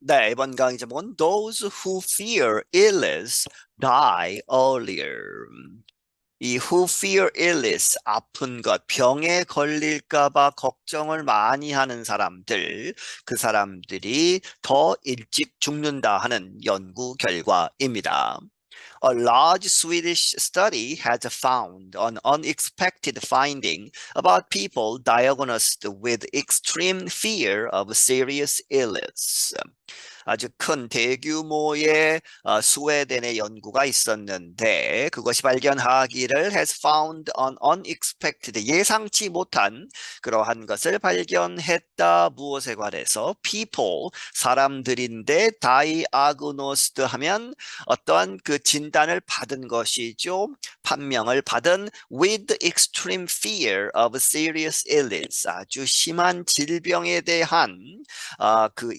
네, 이번 강의 제목은 Those who fear illness die earlier. 이 who fear illness, 아픈 것, 병에 걸릴까 봐 걱정을 많이 하는 사람들, 그 사람들이 더 일찍 죽는다 하는 연구 결과입니다. A large Swedish study has found an unexpected finding about people diagnosed with extreme fear of serious illness. 아주 큰 대규모의 스웨덴의 연구가 있었는데 그것이 발견하기를 has found an unexpected 예상치 못한 그러한 것을 발견했다. 무엇에 관해서 people 사람들인데 diagnosed 하면 어떠한 그 진단을 받은 것이죠. 판명을 받은 with extreme fear of serious illness 아주 심한 질병에 대한 그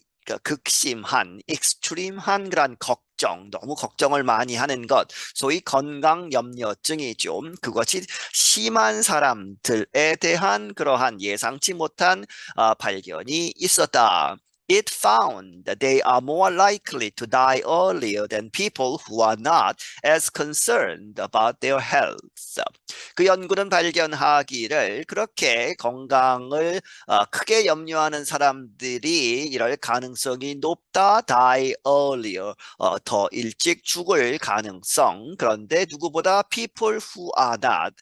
극심한, 익스트림한 그런 걱정, 너무 걱정을 많이 하는 것, 소위 건강 염려증이죠. 그것이 심한 사람들에 대한 그러한 예상치 못한 발견이 있었다. It found that they are more likely to die earlier than people who are not as concerned about their health. 그 연구는 발견하기를 그렇게 건강을 크게 염려하는 사람들이 이럴 가능성이 높다. Die earlier, 더 일찍 죽을 가능성. 그런데 누구보다 people who are not,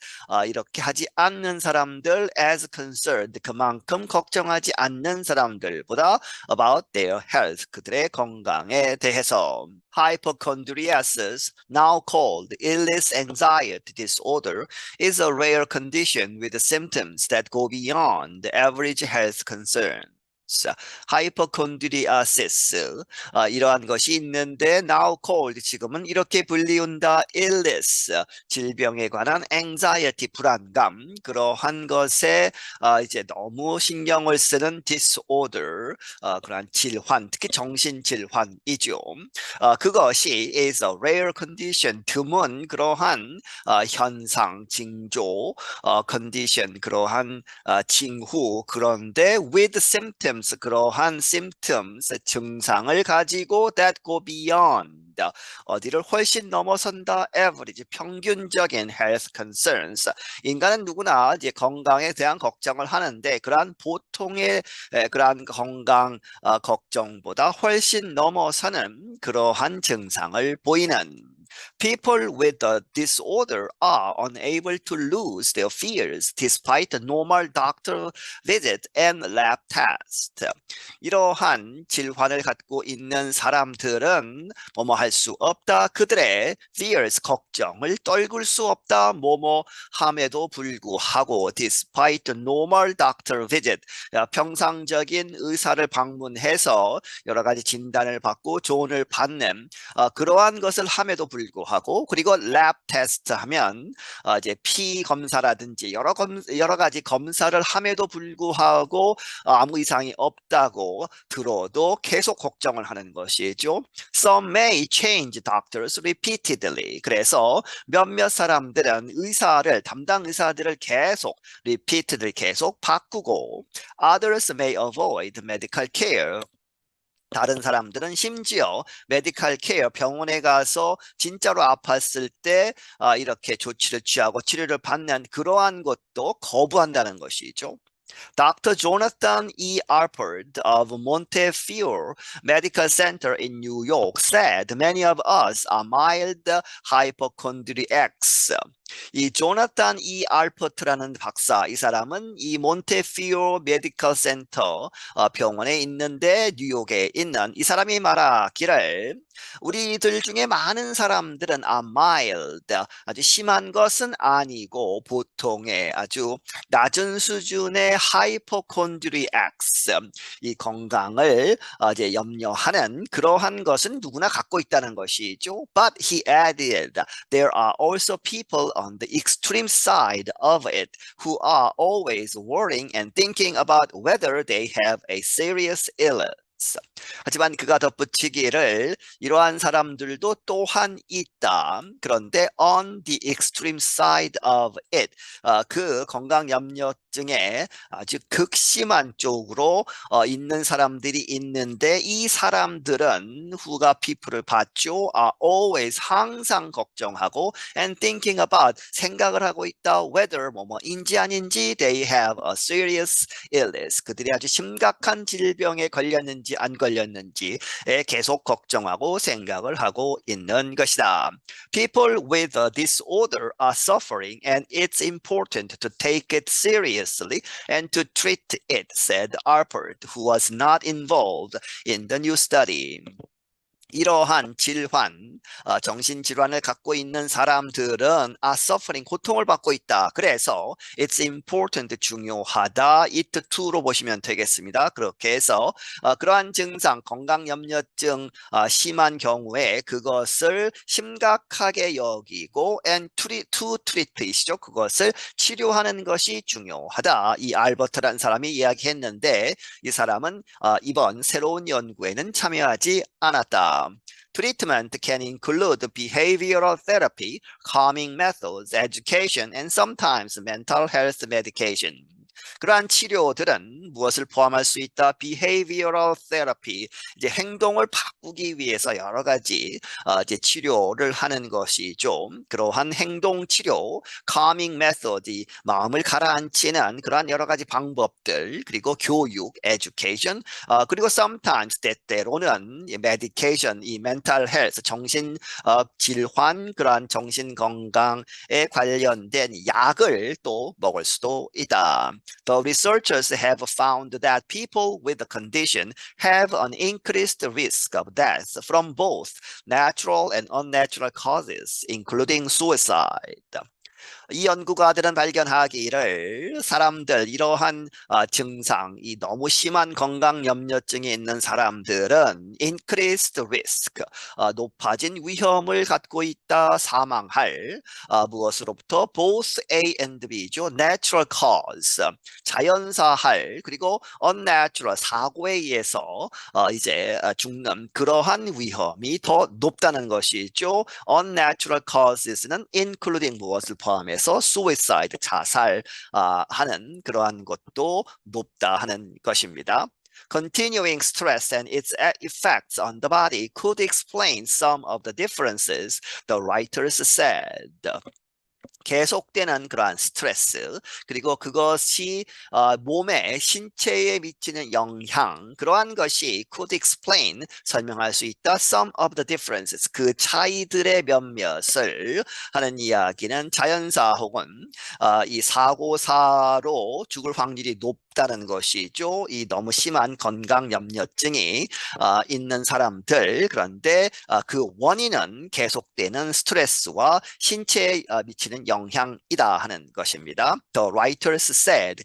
이렇게 하지 않는 사람들 as concerned, 그만큼 걱정하지 않는 사람들보다 about their health, 그들의 건강에 대해서. Hypochondriasis, now called illness anxiety disorder, is a rare condition with symptoms that go beyond the average health concerns. 하이퍼콘드리아시스 이러한 것이 있는데 now called 지금은 이렇게 불리운다 illness 질병에 관한 anxiety 불안감 그러한 것에 이제 너무 신경을 쓰는 disorder 그러한 질환 특히 정신 질환이죠. 그것이 is a rare condition 드문 그러한 현상 징조 condition 그러한 징후 그런데 with symptoms 그러한 symptoms 증상을 가지고 that go beyond 어디를 훨씬 넘어선다 average 평균적인 health concerns 인간은 누구나 이제 건강에 대한 걱정을 하는데 그러한 보통의 그러한 건강 걱정보다 훨씬 넘어서는 그러한 증상을 보이는 People with the disorder are unable to lose their fears despite the normal doctor visit and lab test. 이러한 질환을 갖고 있는 사람들은 뭐뭐 할 수 없다. 그들의 fears, 걱정을 떨굴 수 없다. 뭐뭐 함에도 불구하고 despite the normal doctor visit. 평상적인 의사를 방문해서 여러 가지 진단을 받고 조언을 받는 그러한 것을 함에도 불구하고 그리고 랩 테스트 하면 이제 피 검사라든지 여러 가지 검사를 함에도 불구하고 아무 이상이 없다고 들어도 계속 걱정을 하는 것이죠. Some may change doctors repeatedly. 그래서 몇몇 사람들은 담당 의사들을 계속 repeatedly 계속 바꾸고 others may avoid medical care. 다른 사람들은 심지어 메디컬 케어 병원에 가서 진짜로 아팠을 때 이렇게 조치를 취하고 치료를 받는 그러한 것도 거부한다는 것이죠. Dr. Jonathan E. Alpert of Montefiore Medical Center in New York said many of us are mild hypochondriacs. 이 조나탄 이 알퍼트라는 박사, 이 사람은 이 몬테피오 메디컬 센터 병원에 있는데 뉴욕에 있는 이 사람이 말하기를 우리들 중에 많은 사람들은 mild, 아주 심한 것은 아니고 보통의 아주 낮은 수준의 hypochondriacs, 이 건강을 이제 염려하는 그러한 것은 누구나 갖고 있다는 것이죠. But he added, there are also people on the extreme side of it who are always worrying and thinking about whether they have a serious illness. 하지만 그가 덧붙이기를 이러한 사람들도 또한 있다. 그런데 on the extreme side of it, 그 건강염려증에 아주 극심한 쪽으로 있는 사람들이 있는데 이 사람들은 후가 people을 봤죠. always 항상 걱정하고 and thinking about 생각을 하고 있다. whether 뭐뭐인지 아닌지 they have a serious illness. 그들이 아주 심각한 질병에 걸렸는지 안 걸렸는지에 계속 걱정하고 생각을 하고 있는 것이다. People with a disorder are suffering and it's important to take it seriously and to treat it, said Arpert, who was not involved in the new study. 이러한 질환, 정신질환을 갖고 있는 사람들은 suffering, 고통을 받고 있다. 그래서 it's important, 중요하다. it to로 보시면 되겠습니다. 그렇게 해서 그러한 증상, 건강염려증 심한 경우에 그것을 심각하게 여기고 and to treat 이시죠. 그것을 치료하는 것이 중요하다. 이 알버트라는 사람이 이야기했는데 이 사람은 이번 새로운 연구에는 참여하지 않았다. Treatment can include behavioral therapy, calming methods, education, and sometimes mental health medication. 그러한 치료들은 무엇을 포함할 수 있다? Behavioral therapy, 이제 행동을 바꾸기 위해서 여러 가지 이제 치료를 하는 것이죠. 그러한 행동 치료, calming method, 마음을 가라앉히는 그러한 여러 가지 방법들, 그리고 교육, education, 그리고 sometimes 때때로는 medication, 이 mental health, 정신 질환, 그러한 정신 건강에 관련된 약을 또 먹을 수도 있다. The researchers have found that people with the condition have an increased risk of death from both natural and unnatural causes, including suicide. 이 연구가들은 발견하기를 사람들 이러한 증상, 이 너무 심한 건강염려증이 있는 사람들은 increased risk, 높아진 위험을 갖고 있다, 사망할 무엇으로부터 both A and B죠. natural cause, 자연사할, 그리고 unnatural, 사고에 의해서 이제 죽는 그러한 위험이 더 높다는 것이죠. unnatural causes는 including 무엇을 포함해 해서 suicide, 자살하는 그러한 것도 높다 하는 것입니다. Continuing stress and its effects on the body could explain some of the differences, the writers said. 계속되는 그러한 스트레스, 그리고 그것이 몸에 신체에 미치는 영향, 그러한 것이 could explain, 설명할 수 있다. Some of the differences, 그 차이들의 몇몇을 하는 이야기는 자연사 혹은 이 사고사로 죽을 확률이 높다는 것이죠. 이 너무 심한 건강염려증이 있는 사람들, 그런데 그 원인은 계속되는 스트레스와 신체에 미치는 영향이다 하는 것입니다. The writers said,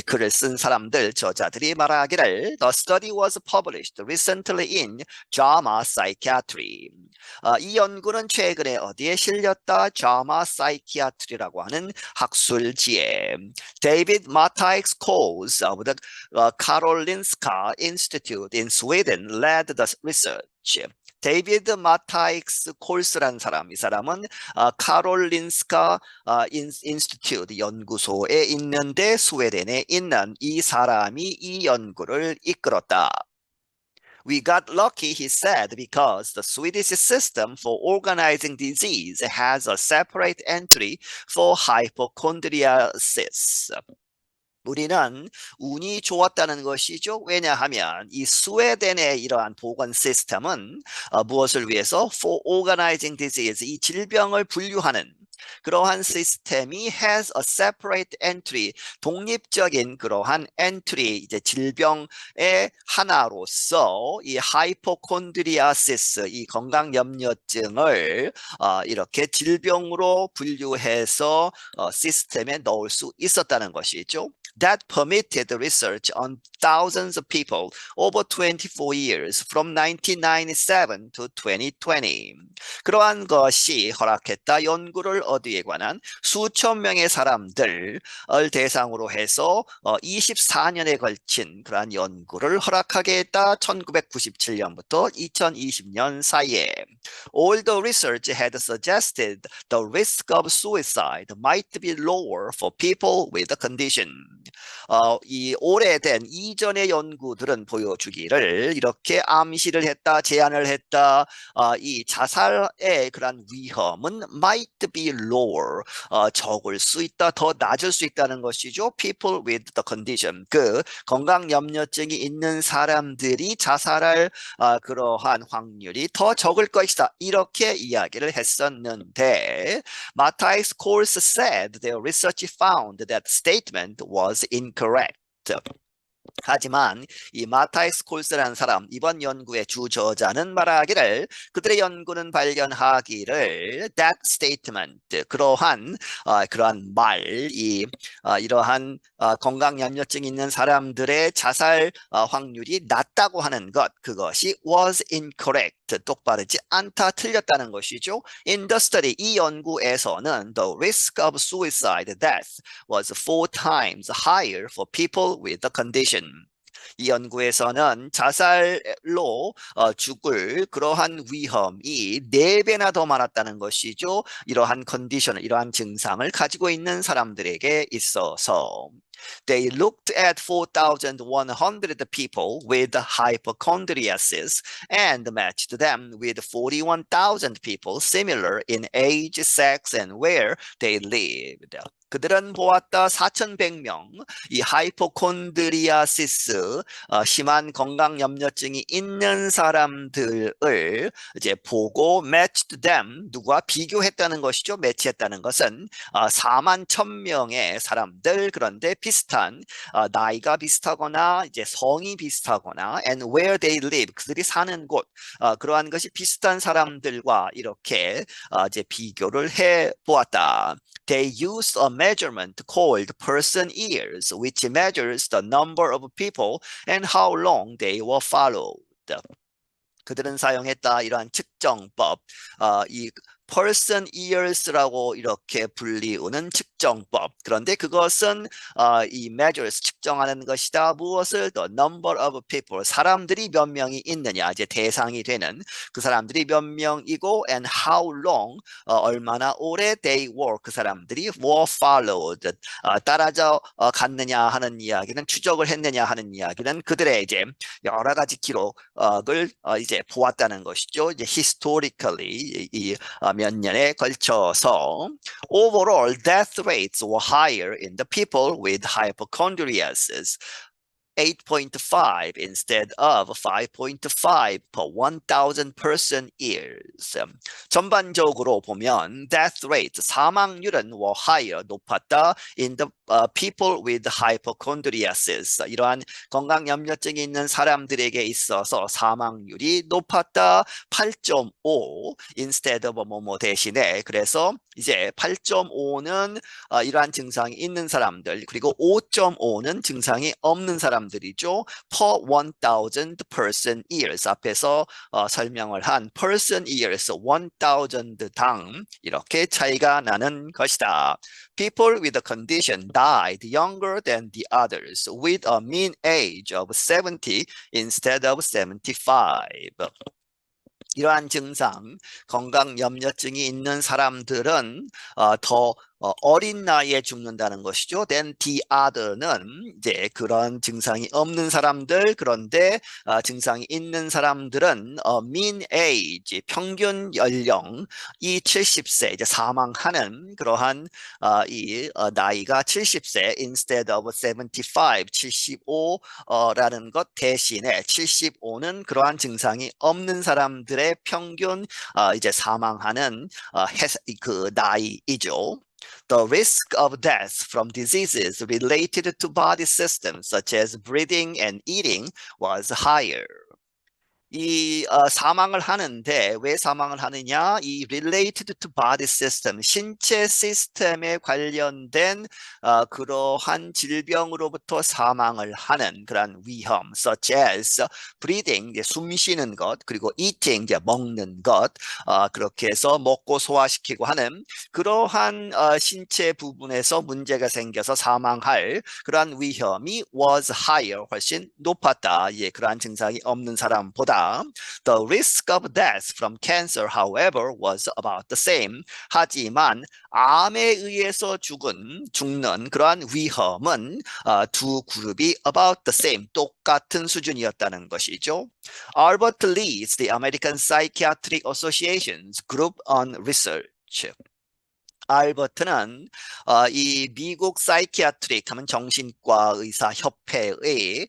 글을 쓴 사람들, 저자들이 말하기를 The study was published recently in JAMA Psychiatry. 이 연구는 최근에 어디에 실렸다? JAMA Psychiatry라고 하는 학술지에. David Matthijs Koos of the Karolinska Institute in Sweden led the research. 데이비드 마타익스 콜스라는 사람, 이 사람은 카롤린스카 인스티튜트 연구소에 있는데 스웨덴에 있는 이 사람이 이 연구를 이끌었다. We got lucky, he said, because the Swedish system for organizing disease has a separate entry for hypochondriasis. 우리는 운이 좋았다는 것이죠. 왜냐하면 이 스웨덴의 이러한 보건 시스템은 무엇을 위해서? For organizing disease, 이 질병을 분류하는 그러한 시스템이 has a separate entry, 독립적인 그러한 entry, 이제 질병의 하나로서 이 하이포콘드리아시스, 이 건강염려증을 이렇게 질병으로 분류해서 시스템에 넣을 수 있었다는 것이죠. That permitted research on thousands of people over 24 years from 1997 to 2020. 그러한 것이 허락했다. 연구를 어디에 관한 수천 명의 사람들을 대상으로 해서 24년에 걸친 그러한 연구를 허락하게 했다. 1997년부터 2020년 사이에. All the research had suggested the risk of suicide might be lower for people with the condition. 이 오래된 이전의 연구들은 보여주기를 이렇게 암시를 했다, 제안을 했다. 이 자살의 그런 위험은 might be lower, 적을 수 있다, 더 낮을 수 있다는 것이죠. People with the condition, 그 건강염려증이 있는 사람들이 자살할 그러한 확률이 더 적을 것이다. 이렇게 이야기를 했었는데 Matthias Kohls said their research found that statement was incorrect. 하지만 이 마타이스 콜스라는 사람, 이번 연구의 주저자는 말하기를 그들의 연구는 발견하기를 that statement, 그러한 이러한 건강염려증이 있는 사람들의 자살 확률이 낮다고 하는 것, 그것이 was incorrect, 똑바르지 않다, 틀렸다는 것이죠. In the study, 이 연구에서는 the risk of suicide death was 4 times higher for people with the condition. 이 연구에서는 자살로 죽을 그러한 위험이 4배나 더 많았다는 것이죠. 이러한 컨디션을, 이러한 증상을 가지고 있는 사람들에게 있어서. They looked at 4,100 people with hypochondriasis and matched them with 41,000 people similar in age, sex, and where they lived. 그들은 보았다 4,100명 이 하이포콘드리아시스 심한 건강염려증이 있는 사람들을 이제 보고 matched them, 누구와 비교했다는 것이죠. 매치했다는 것은 41,000명의 사람들, 그런데 비슷한 나이가 비슷하거나 이제 성이 비슷하거나 and where they live, 그들이 사는 곳, 그러한 것이 비슷한 사람들과 이렇게 이제 비교를 해 보았다. They used a measurement called person years, which measures the number of people and how long they were followed. 그들은 사용했다 이러한 측정법, 이 person years라고 이렇게 불리우는 측정법. 그런데 그것은 이 measures, 측정하는 것이다. 무엇을? The number of people, 사람들이 몇 명이 있느냐, 이제 대상이 되는 그 사람들이 몇 명이고 and how long, 얼마나 오래 they were, 그 사람들이 were followed, 따라져 갔느냐 하는 이야기는, 추적을 했느냐 하는 이야기는 그들의 이제 여러 가지 기록을 이제 보았다는 것이죠. 이제 historically 몇 년에 걸쳐서 overall death rates were higher in the people with hypochondriasis. 8.5 instead of 5.5 per 1,000 person years. 전반적으로 보면 death rate, 사망률은 were higher, 높았다 in the people with hypochondriasis. 이러한 건강염려증이 있는 사람들에게 있어서 사망률이 높았다. 8.5 instead of 뭐뭐 대신에. 그래서 이제 8.5는 이러한 증상이 있는 사람들, 그리고 5.5는 증상이 없는 사람들이죠. per 1,000 person years, 앞에서 설명을 한 person years, 1,000당 이렇게 차이가 나는 것이다. People with a condition died younger than the others with a mean age of 70 instead of 75. 이러한 증상, 건강염려증이 있는 사람들은 더 어린 나이에 죽는다는 것이죠. Then the other는 이제 그런 증상이 없는 사람들, 그런데 증상이 있는 사람들은 mean age, 평균 연령이 70세, 이제 사망하는 그러한 이 나이가 70세 instead of 75, 75라는 것 대신에 75는 그러한 증상이 없는 사람들의 평균 이제 사망하는 그 나이이죠. The risk of death from diseases related to body systems such as breathing and eating was higher. 사망을 하는데 왜 사망을 하느냐? 이 related to body system, 신체 시스템에 관련된 그러한 질병으로부터 사망을 하는 그런 위험, such as breathing, 이제 숨 쉬는 것, 그리고 eating, 이제 먹는 것, 그렇게 해서 먹고 소화시키고 하는 그러한 신체 부분에서 문제가 생겨서 사망할 그러한 위험이 was higher, 훨씬 높았다. 예, 그러한 증상이 없는 사람보다. The risk of death from cancer, however, was about the same. 하지만 암에 의해서 죽는 그러한 위험은 두 그룹이 about the same, 똑같은 수준이었다는 것이죠. Albert leads the American Psychiatric Association's Group on Research. 알버트는 이 미국 사이키아트릭 하면 정신과 의사 협회의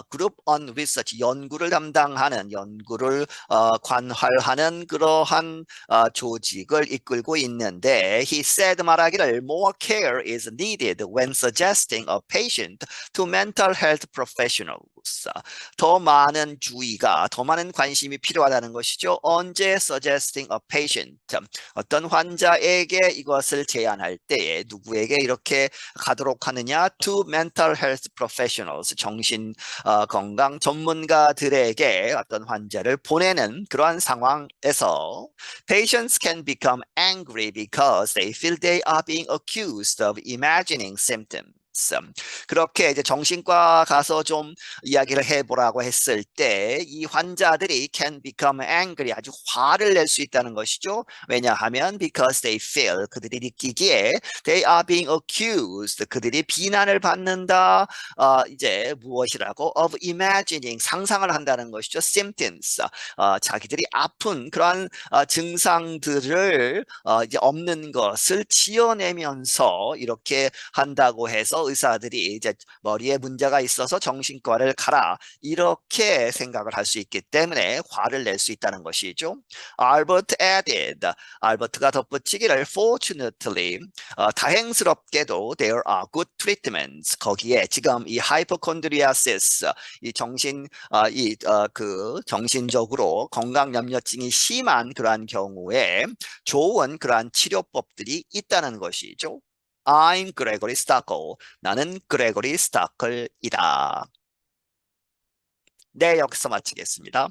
그룹 on 리서치 연구를 담당하는 연구를 관할하는 그러한 조직을 이끌고 있는데 he said 말하기를 more care is needed when suggesting a patient to mental health professionals. 더 많은 주의가 더 많은 관심이 필요하다는 것이죠. 언제 suggesting a patient 어떤 환자에게 이것을 제안할 때에 누구에게 이렇게 가도록 하느냐? To mental health professionals, 정신 건강 전문가들에게 어떤 환자를 보내는 그러한 상황에서 patients can become angry because they feel they are being accused of imagining symptoms. 그렇게 이제 정신과 가서 좀 이야기를 해보라고 했을 때 이 환자들이 can become angry, 아주 화를 낼 수 있다는 것이죠. 왜냐하면 because they feel, 그들이 느끼기에 they are being accused, 그들이 비난을 받는다. 이제 무엇이라고? of imagining, 상상을 한다는 것이죠. symptoms, 자기들이 아픈 그러한 증상들을 이제 없는 것을 지어내면서 이렇게 한다고 해서 의사들이 이제 머리에 문제가 있어서 정신과를 가라 이렇게 생각을 할 수 있기 때문에 화를 낼 수 있다는 것이죠. Albert added, 알버트가 덧붙이기를 fortunately, 다행스럽게도 there are good treatments. 거기에 지금 이 hypochondriasis, 이 그 정신적으로 건강 염려증이 심한 그러한 경우에 좋은 그러한 치료법들이 있다는 것이죠. I'm Gregory Stackel. 나는 그레고리 스타클이다. 네, 여기서 마치겠습니다.